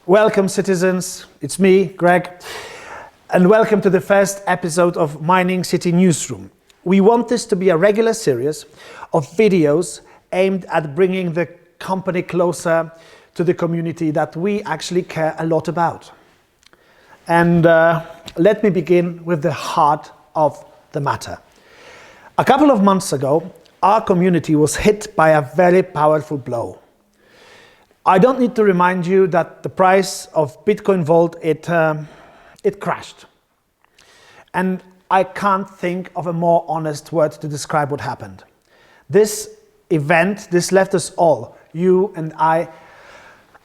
Welcome, citizens. It's me, Greg, and welcome to the first episode of Mining City Newsroom. We want this to be a regular series of videos aimed at bringing the company closer to the community that we actually care a lot about. And let me begin with the heart of the matter. A couple of months ago, our community was hit by a very powerful blow. I don't need to remind you that the price of Bitcoin Vault, it crashed. And I can't think of a more honest word to describe what happened. This event, this left us all, you and I,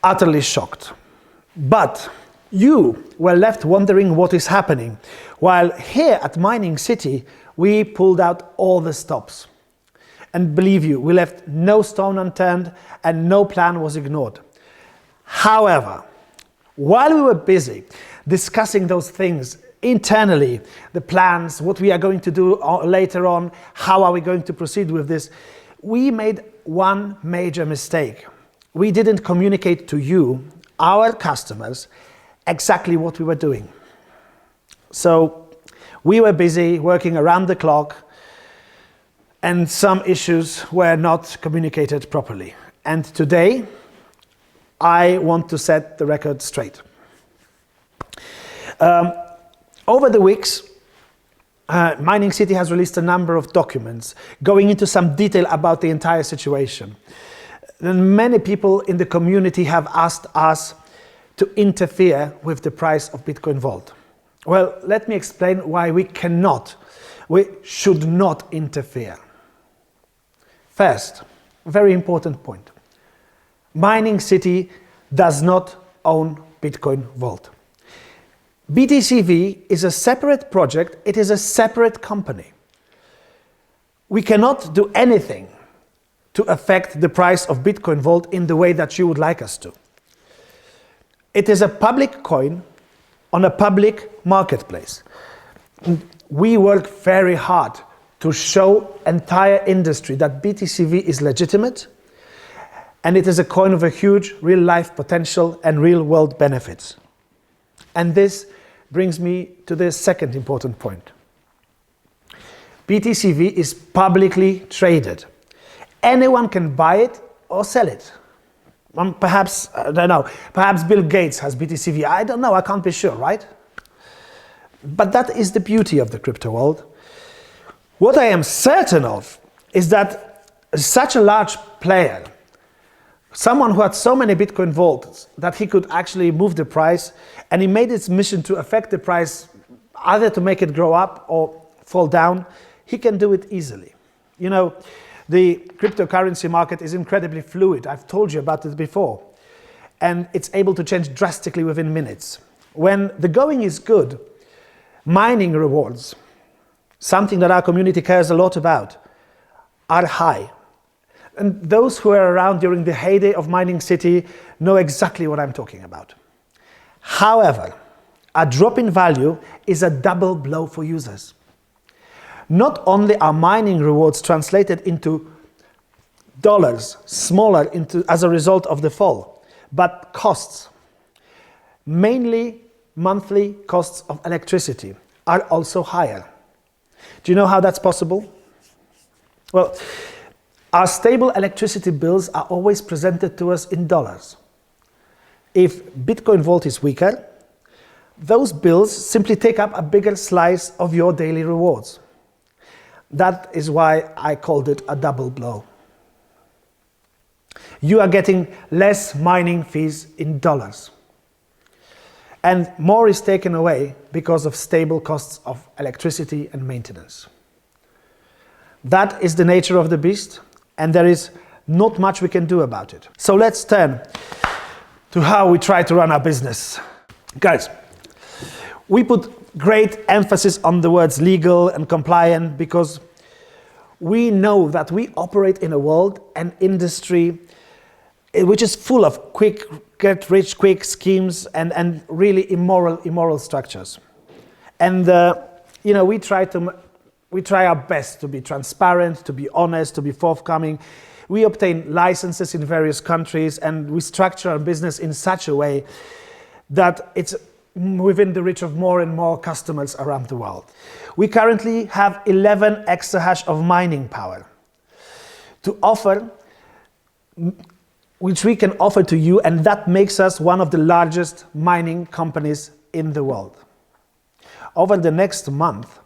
utterly shocked. But you were left wondering what is happening, while here at Mining City, we pulled out all the stops. And believe you, we left no stone unturned and no plan was ignored. However, while we were busy discussing those things internally, the plans, what we are going to do later on, how are we going to proceed with this, we made one major mistake. We didn't communicate to you, our customers, exactly what we were doing. So we were busy working around the clock, and some issues were not communicated properly. And today, I want to set the record straight. Over the weeks, Mining City has released a number of documents going into some detail about the entire situation. And many people in the community have asked us to interfere with the price of Bitcoin Vault. Well, let me explain why we should not interfere. First, very important point. Mining City does not own Bitcoin Vault. BTCV is a separate project, it is a separate company. We cannot do anything to affect the price of Bitcoin Vault in the way that you would like us to. It is a public coin on a public marketplace. We work very hard to show entire industry that BTCV is legitimate and it is a coin of a huge real-life potential and real-world benefits. And this brings me to the second important point. BTCV is publicly traded. Anyone can buy it or sell it. Perhaps, I don't know, perhaps Bill Gates has BTCV. I don't know, I can't be sure, right? But that is the beauty of the crypto world. What I am certain of is that such a large player, someone who had so many Bitcoin vaults that he could actually move the price, and he made its mission to affect the price, either to make it grow up or fall down, he can do it easily. You know, the cryptocurrency market is incredibly fluid. I've told you about it before. And it's able to change drastically within minutes. When the going is good, mining rewards, something that our community cares a lot about, are high. And those who were around during the heyday of Mining City know exactly what I'm talking about. However, a drop in value is a double blow for users. Not only are mining rewards translated into dollars smaller as a result of the fall, but costs, mainly monthly costs of electricity, are also higher. Do you know how that's possible? Well, our stable electricity bills are always presented to us in dollars. If Bitcoin Vault is weaker, those bills simply take up a bigger slice of your daily rewards. That is why I called it a double blow. You are getting less mining fees in dollars. And more is taken away because of stable costs of electricity and maintenance. That is the nature of the beast, and there is not much we can do about it. So let's turn to how we try to run our business. Guys, we put great emphasis on the words legal and compliant because we know that we operate in a world and industry which is full of quick, get rich quick schemes and really immoral structures. And we try our best to be transparent, to be honest, to be forthcoming. We obtain licenses in various countries and we structure our business in such a way that it's within the reach of more and more customers around the world. We currently have 11 exahash of mining power to offer, which we can offer to you, and that makes us one of the largest mining companies in the world. Over the next month,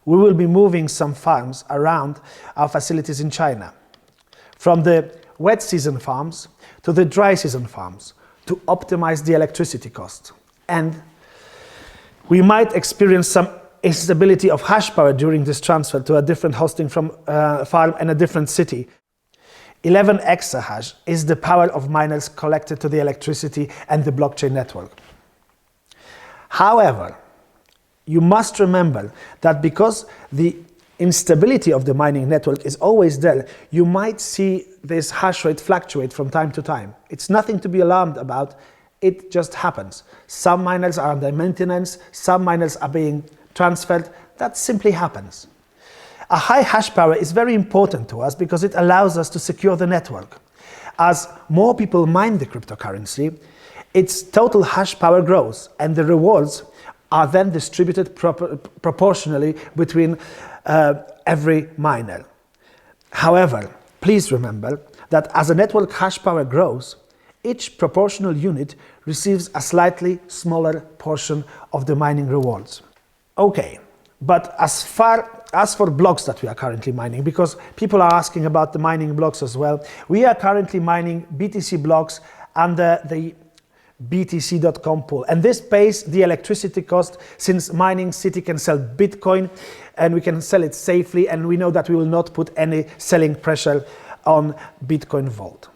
we will be moving some farms around our facilities in China, from the wet season farms to the dry season farms, to optimize the electricity cost. And we might experience some instability of hash power during this transfer to a different hosting from farm in a different city. 11 exahash is the power of miners collected to the electricity and the blockchain network. However, you must remember that because the instability of the mining network is always there, you might see this hash rate fluctuate from time to time. It's nothing to be alarmed about, it just happens. Some miners are under maintenance, some miners are being transferred, that simply happens. A high hash power is very important to us because it allows us to secure the network. As more people mine the cryptocurrency, its total hash power grows, and the rewards are then distributed proportionally between every miner. However, please remember that as the network hash power grows, each proportional unit receives a slightly smaller portion of the mining rewards. Okay, but as far as for blocks that we are currently mining, because people are asking about the mining blocks as well, we are currently mining BTC blocks under the BTC.com pool, and this pays the electricity cost, since Mining City can sell Bitcoin and we can sell it safely, and we know that we will not put any selling pressure on Bitcoin Vault.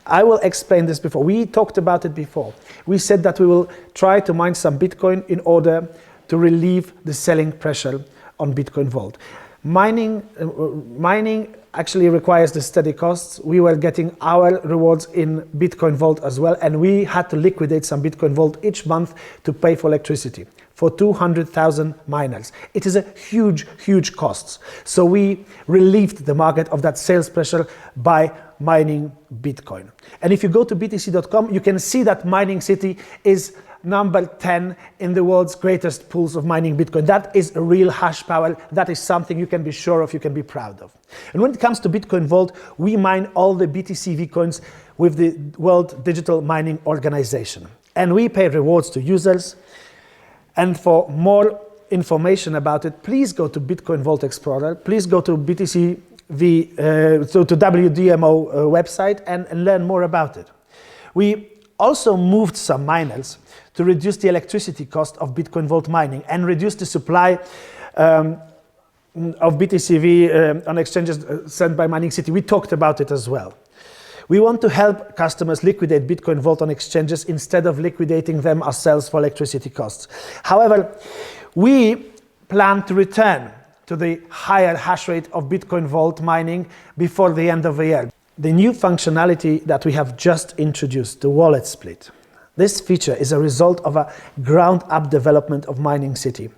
I will explain this before. We talked about it before. We said that we will try to mine some Bitcoin in order to relieve the selling pressure on Bitcoin Vault. Mining actually requires the steady costs. We were getting our rewards in Bitcoin Vault as well, and we had to liquidate some Bitcoin Vault each month to pay for electricity for 200,000 miners. It is a huge cost. So we relieved the market of that sales pressure by mining Bitcoin. And if you go to BTC.com, you can see that Mining City is number 10 in the world's greatest pools of mining Bitcoin. That is a real hash power. That is something you can be sure of, you can be proud of. And when it comes to Bitcoin Vault, we mine all the BTC coins with the World Digital Mining Organization. And we pay rewards to users. And for more information about it, please go to Bitcoin Vault Explorer. Please go to BTCV, to WDMO website and learn more about it. We also moved some miners to reduce the electricity cost of Bitcoin Vault mining and reduce the supply of BTCV on exchanges sent by Mining City. We talked about it as well. We want to help customers liquidate Bitcoin Vault on exchanges instead of liquidating them ourselves for electricity costs. However, we plan to return to the higher hash rate of Bitcoin Vault mining before the end of the year. The new functionality that we have just introduced, the wallet split. This feature is a result of a ground-up development of Mining City.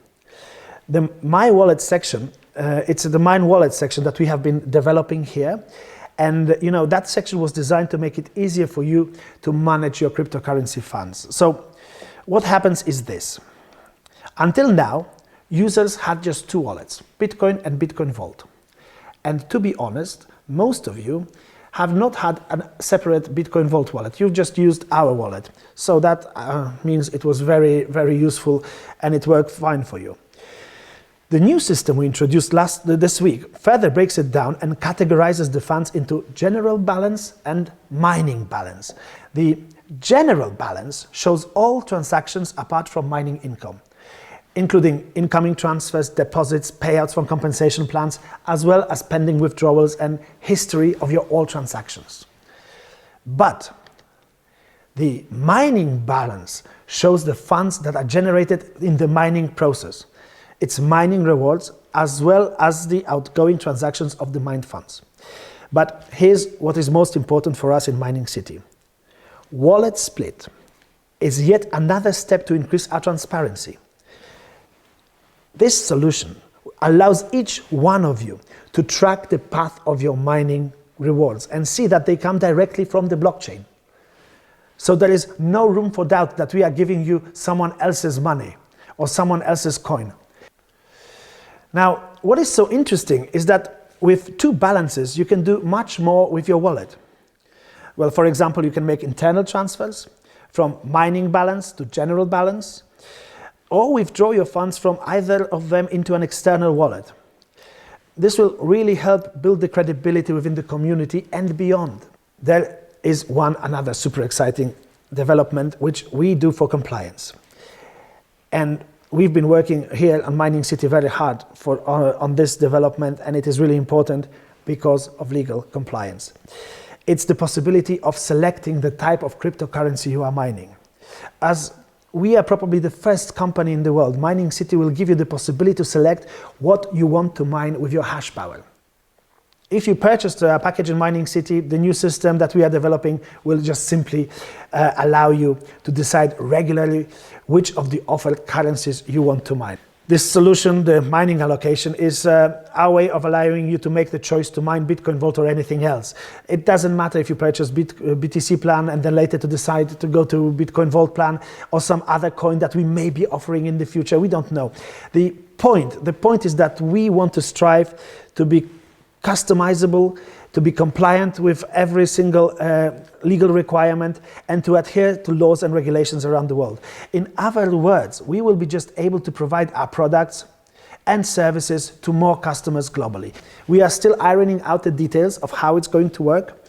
The My Wallet section, it's the Mine Wallet section that we have been developing here. And that section was designed to make it easier for you to manage your cryptocurrency funds. So what happens is this. Until now, users had just two wallets, Bitcoin and Bitcoin Vault. And to be honest, most of you have not had a separate Bitcoin Vault wallet. You've just used our wallet. So that means it was very useful and it worked fine for you. The new system we introduced this week further breaks it down and categorizes the funds into general balance and mining balance. The general balance shows all transactions apart from mining income, including incoming transfers, deposits, payouts from compensation plans, as well as pending withdrawals and history of your all transactions. But the mining balance shows the funds that are generated in the mining process. It's mining rewards as well as the outgoing transactions of the mined funds. But here's what is most important for us in Mining City. Wallet split is yet another step to increase our transparency. This solution allows each one of you to track the path of your mining rewards and see that they come directly from the blockchain. So there is no room for doubt that we are giving you someone else's money or someone else's coin. Now, what is so interesting is that with two balances, you can do much more with your wallet. Well, for example, you can make internal transfers from mining balance to general balance, or withdraw your funds from either of them into an external wallet. This will really help build the credibility within the community and beyond. There is another super exciting development which we do for compliance. And we've been working here on Mining City very hard on this development, and it is really important because of legal compliance. It's the possibility of selecting the type of cryptocurrency you are mining. As we are probably the first company in the world, Mining City will give you the possibility to select what you want to mine with your hash power. If you purchased a package in Mining City, the new system that we are developing will just simply allow you to decide regularly which of the offered currencies you want to mine. This solution, the mining allocation, is our way of allowing you to make the choice to mine Bitcoin Vault or anything else. It doesn't matter if you purchase BTC plan and then later to decide to go to Bitcoin Vault plan or some other coin that we may be offering in the future. We don't know. The point is that we want to strive to be customizable, to be compliant with every single legal requirement, and to adhere to laws and regulations around the world. In other words, we will be just able to provide our products and services to more customers globally. We are still ironing out the details of how it's going to work,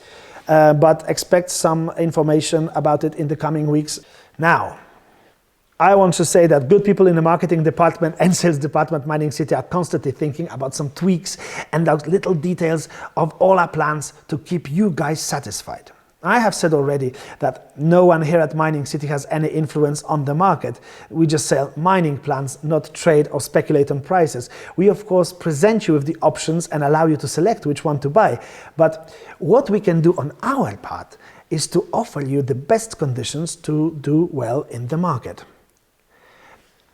but expect some information about it in the coming weeks. Now, I want to say that good people in the marketing department and sales department Mining City are constantly thinking about some tweaks and those little details of all our plans to keep you guys satisfied. I have said already that no one here at Mining City has any influence on the market. We just sell mining plans, not trade or speculate on prices. We of course present you with the options and allow you to select which one to buy. But what we can do on our part is to offer you the best conditions to do well in the market.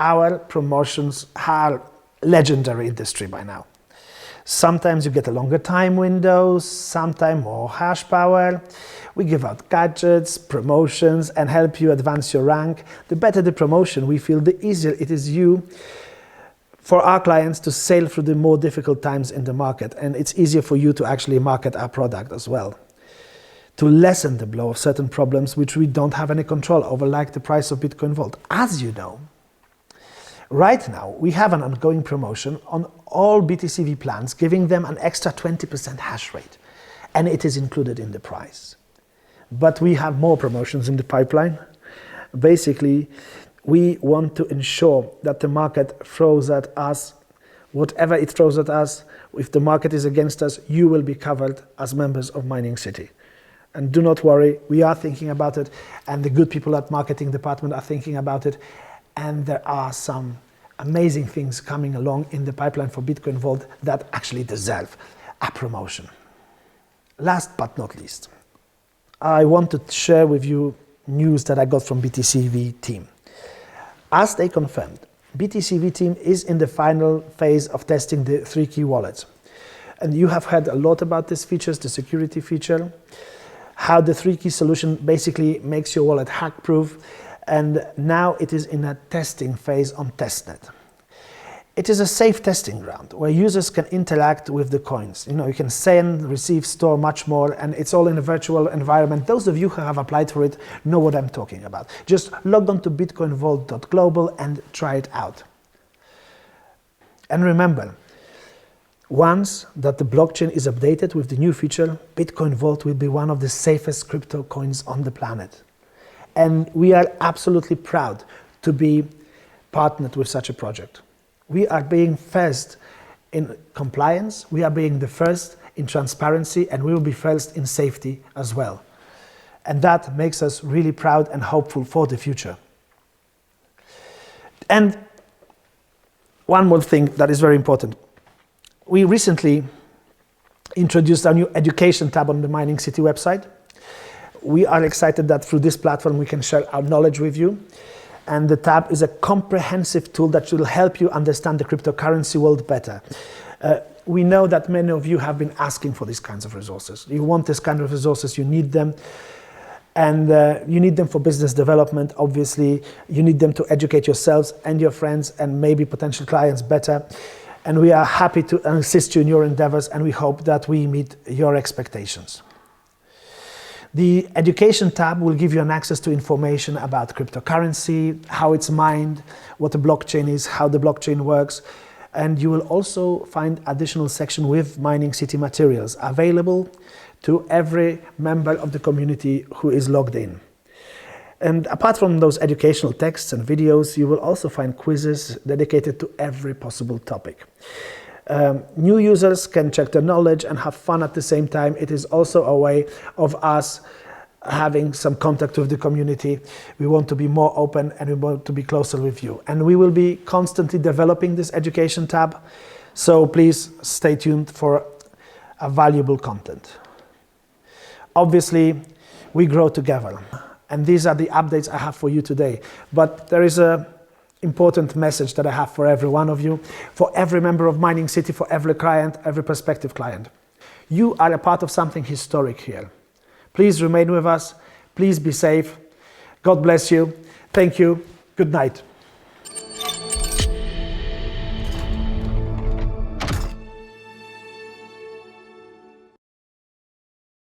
Our promotions are legendary industry by now. Sometimes you get a longer time window, sometimes more hash power. We give out gadgets, promotions, and help you advance your rank. The better the promotion, we feel, the easier it is for our clients to sail through the more difficult times in the market, and it's easier for you to actually market our product as well. To lessen the blow of certain problems which we don't have any control over, like the price of Bitcoin Vault. As you know, right now, we have an ongoing promotion on all BTCV plans, giving them an extra 20% hash rate, and it is included in the price. But we have more promotions in the pipeline. Basically, we want to ensure that the market throws at us whatever it throws at us. If the market is against us, you will be covered as members of Mining City. And do not worry, we are thinking about it, and the good people at marketing department are thinking about it. And there are some amazing things coming along in the pipeline for Bitcoin Vault that actually deserve a promotion. Last but not least, I want to share with you news that I got from BTCV team. As they confirmed, BTCV team is in the final phase of testing the 3-key wallets. And you have heard a lot about these features, the security feature, how the 3-key solution basically makes your wallet hack-proof, and now it is in a testing phase on testnet. It is a safe testing ground where users can interact with the coins. You can send, receive, store much more, and it's all in a virtual environment. Those of you who have applied for it know what I'm talking about. Just log on to bitcoinvault.global and try it out. And remember, once that the blockchain is updated with the new feature, Bitcoin Vault will be one of the safest crypto coins on the planet. And we are absolutely proud to be partnered with such a project. We are being first in compliance, we are being the first in transparency, and we will be first in safety as well. And that makes us really proud and hopeful for the future. And one more thing that is very important. We recently introduced our new education tab on the Mining City website. We are excited that through this platform we can share our knowledge with you. And the tab is a comprehensive tool that will help you understand the cryptocurrency world better. We know that many of you have been asking for these kinds of resources. You want this kind of resources, you need them. And you need them for business development, obviously. You need them to educate yourselves and your friends and maybe potential clients better. And we are happy to assist you in your endeavors, and we hope that we meet your expectations. The education tab will give you an access to information about cryptocurrency, how it's mined, what a blockchain is, how the blockchain works. And you will also find additional section with Mining City materials available to every member of the community who is logged in. And apart from those educational texts and videos, you will also find quizzes dedicated to every possible topic. New users can check their knowledge and have fun at the same time. It is also a way of us having some contact with the community. We want to be more open and we want to be closer with you. And we will be constantly developing this education tab. So please stay tuned for a valuable content. Obviously, we grow together. And these are the updates I have for you today. But there is an important message that I have for every one of you, for every member of Mining City, for every client, every prospective client. You are a part of something historic here. Please remain with us. Please be safe. God bless you. Thank you. Good night.